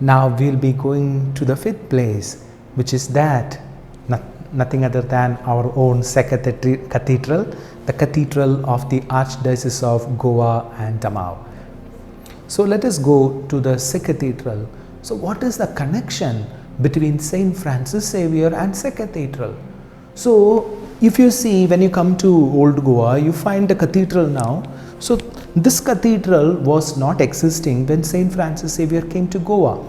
Now we'll be going to the fifth place, which is that nothing other than our own Se Cathedral, the Cathedral of the Archdiocese of Goa and Tamil. So let us go to the Se Cathedral. So what is the connection between Saint Francis Xavier and Se Cathedral? So if you see, when you come to Old Goa, you find the cathedral now. So this cathedral was not existing when Saint Francis Xavier came to Goa.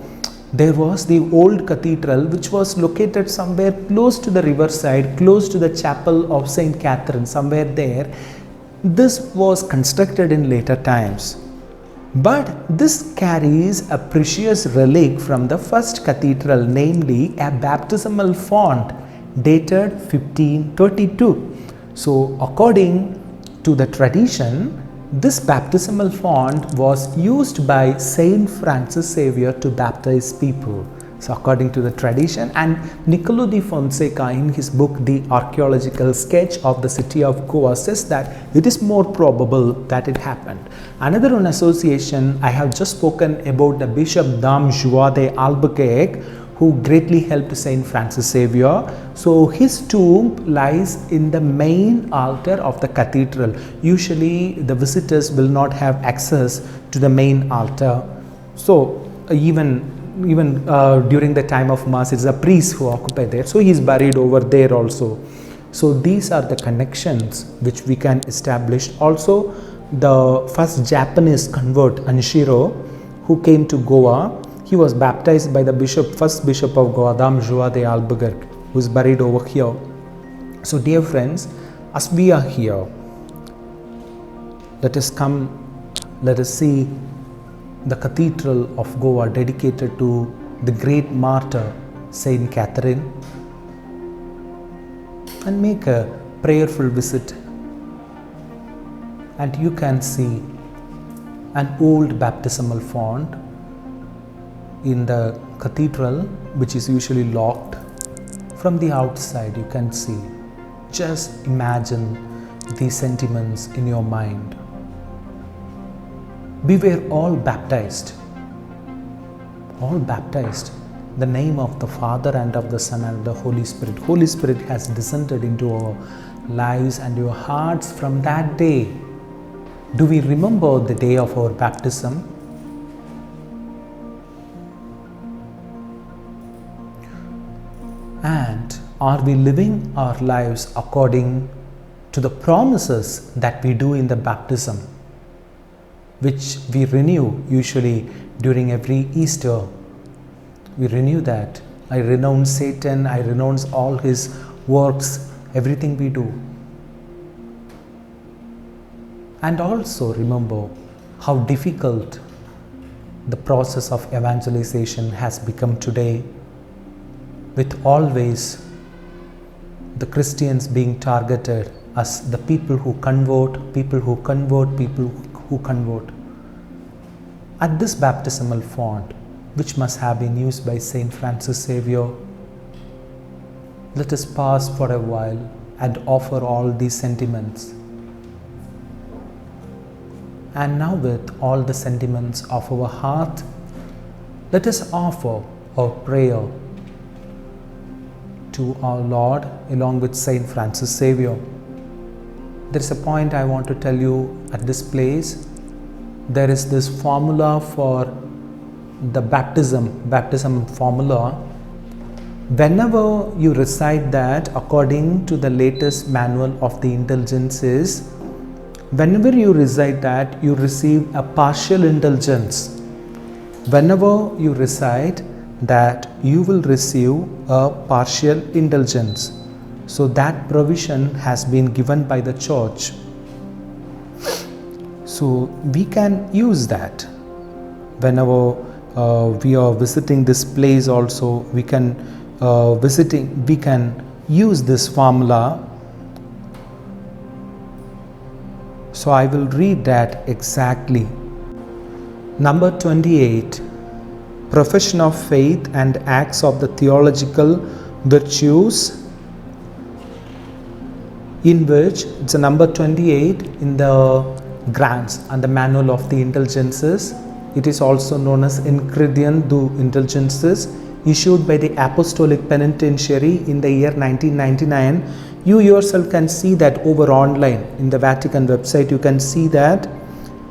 There was the old cathedral which was located somewhere close to the riverside, close to the chapel of Saint Catherine, somewhere there. This was constructed in later times. But this carries a precious relic from the first cathedral, namely a baptismal font dated 1532. So according to the tradition, this baptismal font was used by Saint Francis Xavier to baptize people. So according to the tradition, and Niccolo di Fonseca in his book The Archaeological Sketch of the City of Goa says that it is more probable that it happened. Another one association, I have just spoken about the Bishop Dom João de Albuquerque, who greatly helped Saint Francis Xavier. So his tomb lies in the main altar of the cathedral. Usually the visitors will not have access to the main altar. So even during the time of Mass, it's a priest who occupy there. So he is buried over there also. So these are the connections which we can establish. Also, the first Japanese convert, Anshiro, who came to Goa, he was baptized by the first bishop of Goa, Dom João de Albuquerque, who is buried over here. So dear friends, as we are here, let us see the Cathedral of Goa dedicated to the great martyr Saint Catherine, and make a prayerful visit. And you can see an old baptismal font in the cathedral, which is usually locked. From the outside you can see. Just imagine these sentiments in your mind. We were all baptized. All baptized. The name of the Father and of the Son and the Holy Spirit. Holy Spirit has descended into our lives and your hearts from that day. Do we remember the day of our baptism? And are we living our lives according to the promises that we do in the baptism, which we renew usually during every Easter? We renew that. I renounce Satan, I renounce all his works, everything we do. And also remember how difficult the process of evangelization has become today, with always the Christians being targeted as the people who convert, people who convert, people who convert. At this baptismal font, which must have been used by Saint Francis Xavier, let us pause for a while and offer all these sentiments. And now, with all the sentiments of our heart, let us offer our prayer to our Lord along with Saint Francis Xavier. There is a point I want to tell you at this place. There is this formula for the baptism formula. Whenever you recite that, according to the latest manual of the indulgences, whenever you recite that, you receive a partial indulgence. Whenever you recite that, you will receive a partial indulgence. So that provision has been given by the church. So we can use that. Whenever we are visiting this place also, we can use this formula. So I will read that exactly. Number 28. Profession of faith and acts of the theological virtues, in which it's a number 28 in the grants and the manual of the indulgences. It is also known as Incredient do Indulgences, issued by the Apostolic Penitentiary in the year 1999. You yourself can see that over online in the Vatican website. You can see that.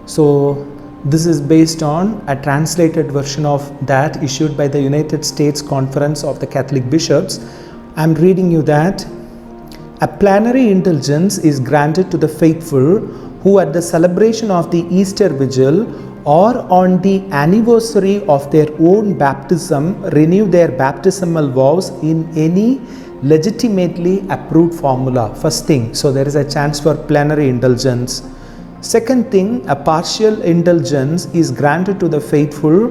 So this is based on a translated version of that issued by the United States Conference of the Catholic Bishops. I am reading you that. A plenary indulgence is granted to the faithful who at the celebration of the Easter Vigil or on the anniversary of their own baptism renew their baptismal vows in any legitimately approved formula. First thing, so there is a chance for plenary indulgence. Second thing, a partial indulgence is granted to the faithful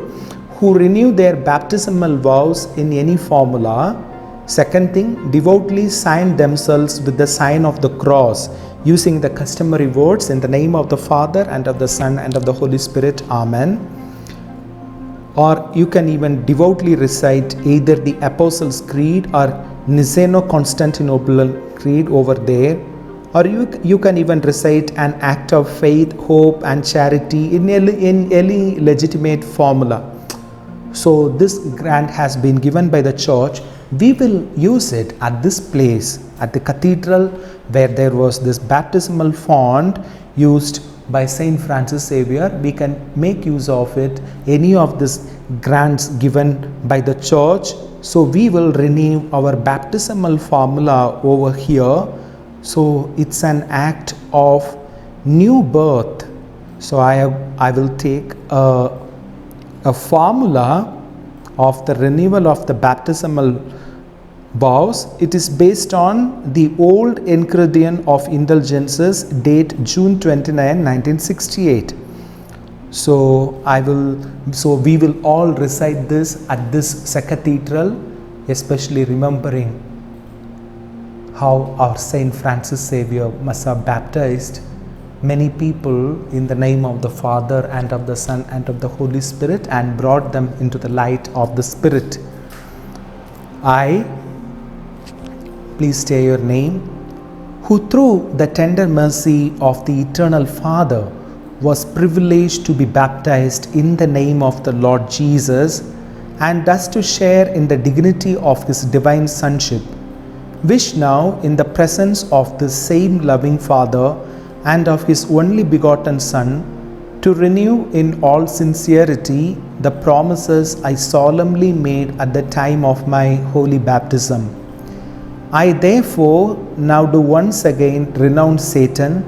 who renew their baptismal vows in any formula. Second thing, devoutly sign themselves with the sign of the cross using the customary words in the name of the Father and of the Son and of the Holy Spirit. Amen. Or you can even devoutly recite either the Apostles' Creed or Niceno-Constantinople Creed over there. Or you can even recite an act of faith, hope and charity in any legitimate formula. So this grant has been given by the Church. We will use it at this place, at the cathedral where there was this baptismal font used by Saint Francis Xavier. We can make use of it, any of these grants given by the Church. So we will renew our baptismal formula over here. So it's an act of new birth. So I will take a formula of the renewal of the baptismal vows. It is based on the old Incredient of Indulgences, date June 29, 1968. So we will all recite this at this Se Cathedral, especially remembering how our Saint Francis Xavier must have baptized many people in the name of the Father and of the Son and of the Holy Spirit and brought them into the light of the Spirit. I, please say your name, who through the tender mercy of the Eternal Father was privileged to be baptized in the name of the Lord Jesus and thus to share in the dignity of His divine Sonship, wish now in the presence of the same loving Father and of His only begotten Son to renew in all sincerity the promises I solemnly made at the time of my holy baptism. I therefore now do once again renounce Satan.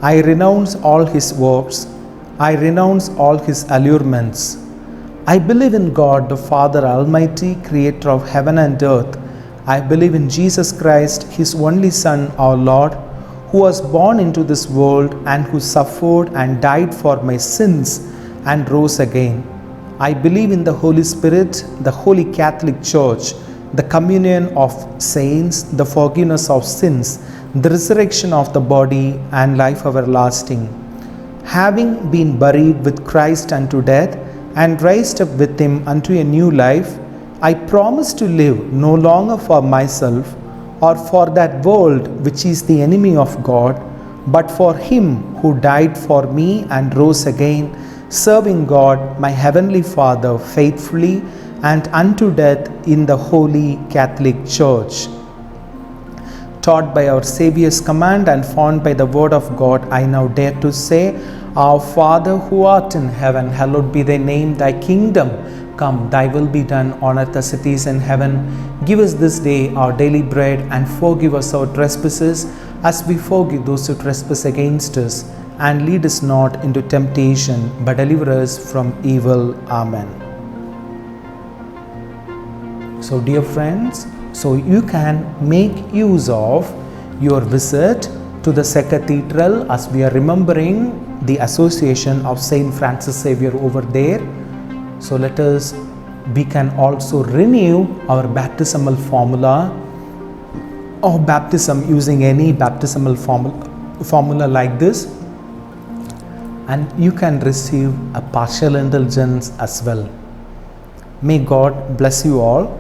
I renounce all his works. I renounce all his allurements. I believe in God the Father Almighty, creator of heaven and earth. I believe in Jesus Christ, His only Son, our Lord, who was born into this world and who suffered and died for my sins and rose again. I believe in the Holy Spirit, the Holy Catholic Church, the communion of saints, the forgiveness of sins, the resurrection of the body and life everlasting. Having been buried with Christ unto death and raised up with Him unto a new life, I promise to live no longer for myself or for that world which is the enemy of God, but for Him who died for me and rose again, serving God, my heavenly Father, faithfully and unto death in the Holy Catholic Church. Taught by our Saviour's command and formed by the Word of God, I now dare to say, Our Father who art in heaven, hallowed be thy name, thy kingdom come, thy will be done on earth as it is in heaven. Give us this day our daily bread and forgive us our trespasses as we forgive those who trespass against us. And lead us not into temptation, but deliver us from evil. Amen. So dear friends, so you can make use of your visit to the Se Cathedral as we are remembering the association of Saint Francis Xavier over there. So we can also renew our baptismal formula of baptism using any baptismal formula like this, and you can receive a partial indulgence as well. May God bless you all.